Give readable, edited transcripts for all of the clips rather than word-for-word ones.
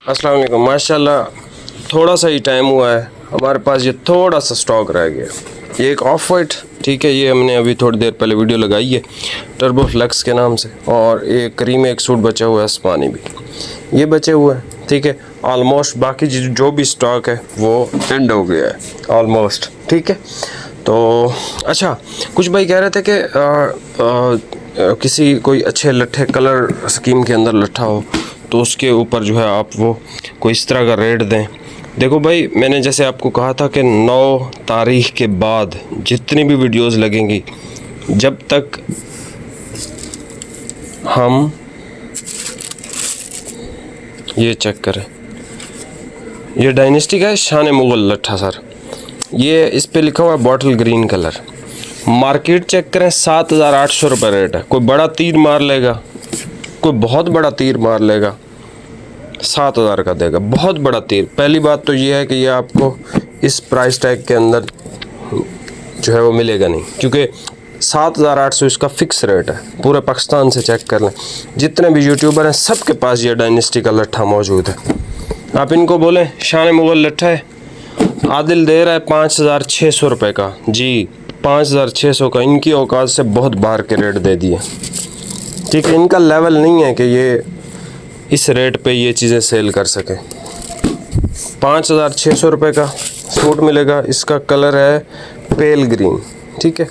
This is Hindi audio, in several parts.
अस्सलाम वालेकुम। माशाल्लाह थोड़ा सा ही टाइम हुआ है, हमारे पास ये थोड़ा सा स्टॉक रह गया। ये एक ऑफ वाइट, ठीक है, ये हमने अभी थोड़ी देर पहले वीडियो लगाई है टर्बो फ्लेक्स के नाम से। और एक क्रीम एक सूट बचा हुआ है, आसमानी भी ये बचे हुए हैं, ठीक है। ऑलमोस्ट बाकी जो भी स्टॉक है वो एंड हो गया है ऑलमोस्ट, ठीक है। तो अच्छा, कुछ भाई कह रहे थे कि किसी कोई अच्छे लट्ठे कलर स्कीम के अंदर लट्ठा हो तो उसके ऊपर जो है आप वो कोई इस तरह का रेट दें। देखो भाई, मैंने जैसे आपको कहा था कि 9 तारीख के बाद जितनी भी वीडियोस लगेंगी, जब तक हम ये चेक करें, ये डायनेस्टी का शान मुगल लट्ठा सर, ये इस पे लिखा हुआ है bottle green colour. Market check करें, 7,800 रुपये रेट है। कोई बड़ा तीर मार लेगा, कोई बहुत बड़ा तीर मार लेगा, 7,000 का देगा, बहुत बड़ा तीर। पहली बात तो ये है कि ये आपको इस प्राइस टैग के अंदर जो है वो मिलेगा नहीं, क्योंकि 7,800 इसका फिक्स रेट है। पूरे पाकिस्तान से चेक कर लें, जितने भी यूट्यूबर हैं सबके पास ये डायनेस्टी का लट्ठा मौजूद है। आप इनको बोलें शान मुगल लट्ठा है, आदिल दे रहा है 5,600 रुपये का, जी 5,600 का। इनकी औकात से बहुत बाहर के रेट दे दिए, ठीक है। इनका लेवल नहीं है कि ये इस रेट पे ये चीज़ें सेल कर सकें। 5,600 रुपये का सूट मिलेगा, इसका कलर है पेल ग्रीन, ठीक है।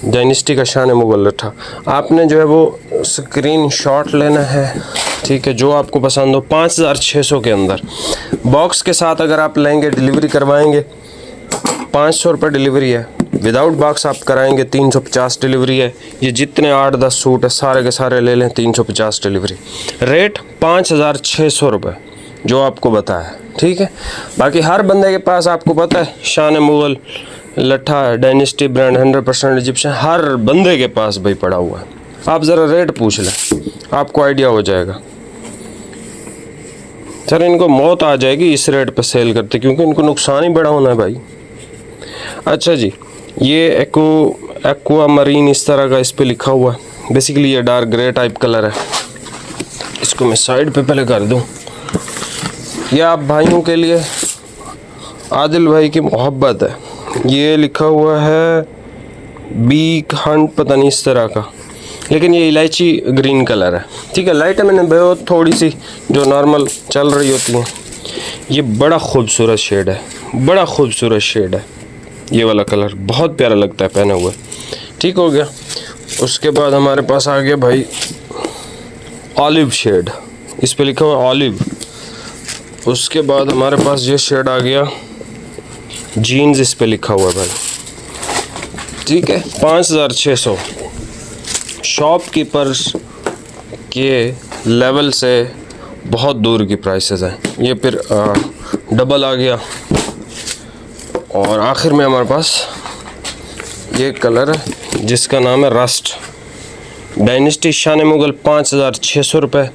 डायनेस्टी का शान मुगल लट्ठा। आपने जो है वो स्क्रीन शॉट लेना है, ठीक है, जो आपको पसंद हो। 5,600 के अंदर बॉक्स के साथ अगर आप लेंगे, डिलीवरी करवाएंगे, 500 रुपये डिलीवरी है। विदाउट बॉक्स आप कराएंगे 350 डिलीवरी है। ये जितने 8-10 सूट है सारे के सारे ले लें, 350 डिलीवरी। रेट 5,600 रुपये जो आपको बताया, ठीक है। बाकी हर बंदे के पास आपको पता है शान मुगल लट्ठा डायनेस्टी ब्रांड 100% इजिप्शियन हर बंदे के पास भाई पड़ा हुआ है। आप ज़रा रेट पूछ लें, आपको आइडिया हो जाएगा। सर इनको मौत आ जाएगी इस रेट पर सेल करते, क्योंकि इनको नुकसान ही बड़ा होना है भाई। अच्छा जी, ये एक्वा मरीन इस तरह का इस पे लिखा हुआ है। बेसिकली ये डार्क ग्रे टाइप कलर है। इसको मैं साइड पे पहले कर दूं। ये आप भाइयों के लिए आदिल भाई की मोहब्बत है। ये लिखा हुआ है बीक हंट, पता नहीं इस तरह का, लेकिन ये इलायची ग्रीन कलर है, ठीक है। लाइट है, मैंने बहुत थोड़ी सी जो नॉर्मल चल रही होती हैं। ये बड़ा खूबसूरत शेड है, बड़ा खूबसूरत शेड है। ये वाला कलर बहुत प्यारा लगता है पहने हुए, ठीक हो गया। उसके बाद हमारे पास आ गया भाई ऑलिव शेड, इस पे लिखा हुआ ऑलिव। उसके बाद हमारे पास ये शेड आ गया जीन्स, इस पे लिखा हुआ है भाई, ठीक है। 5,600 शॉपकीपर्स के लेवल से बहुत दूर की प्राइसेस हैं। ये फिर डबल आ गया। और आखिर में हमारे पास ये कलर है जिसका नाम है रस्ट, डायनेस्टी शान मुगल 5,600 रुपये।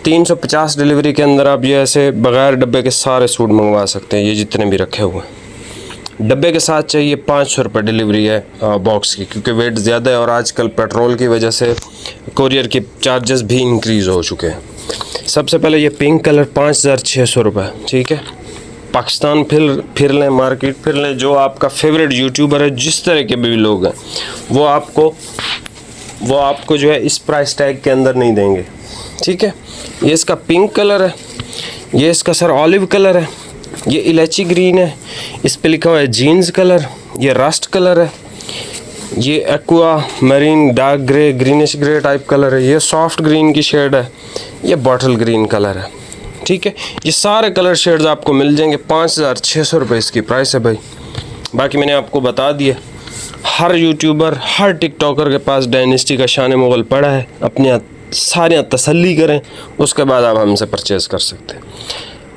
350 डिलीवरी के अंदर आप ये ऐसे बग़ैर डब्बे के सारे सूट मंगवा सकते हैं, ये जितने भी रखे हुए हैं। डब्बे के साथ चाहिए 500 रुपये डिलीवरी है बॉक्स की, क्योंकि वेट ज़्यादा है और आजकल पेट्रोल की वजह से कोरियर के चार्जेस भी इंक्रीज़ हो चुके हैं। सबसे पहले ये पिंक कलर 5,600 रुपये, ठीक है। पाकिस्तान फिर लें, मार्केट फिर लें, जो आपका फेवरेट यूट्यूबर है, जिस तरह के भी लोग हैं, वो आपको जो है इस प्राइस टैग के अंदर नहीं देंगे, ठीक है। ये इसका पिंक कलर है, ये इसका सर ऑलिव कलर है, ये इलायची ग्रीन है, इस पे लिखा हुआ है जीन्स कलर, ये रस्ट कलर है, ये aqua marine dark grey greenish grey type colour है, ये सॉफ्ट ग्रीन की शेड है, ये बॉटल ग्रीन कलर है, ठीक है। ये सारे कलर शेड्स आपको मिल जाएंगे। 5,600 रुपये इसकी प्राइस है भाई। बाकी मैंने आपको बता दिया, हर यूट्यूबर हर टिकटॉकर के पास डायनेस्टी का शान मुगल पड़ा है। अपनी सारी तसल्ली करें, उसके बाद आप हमसे परचेज़ कर सकते हैं।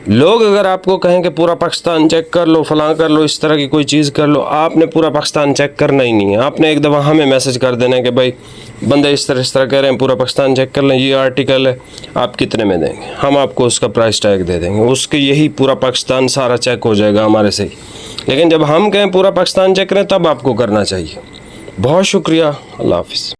लोग अगर आपको कहें कि पूरा पाकिस्तान चेक कर लो, फलां कर लो, इस तरह की कोई चीज़ कर लो, आपने पूरा पाकिस्तान चेक करना ही नहीं है। आपने एक दफ़ा हमें मैसेज कर देना है कि भाई बंदे इस तरह कह रहे हैं, पूरा पाकिस्तान चेक कर लें, ये आर्टिकल है, आप कितने में देंगे, हम आपको उसका प्राइस टैग दे देंगे। उसके यही पूरा पाकिस्तान सारा चेक हो जाएगा हमारे से ही। लेकिन जब हम कहें पूरा पाकिस्तान चेक करें, तब आपको करना चाहिए। बहुत शुक्रिया, अल्लाह हाफिज़।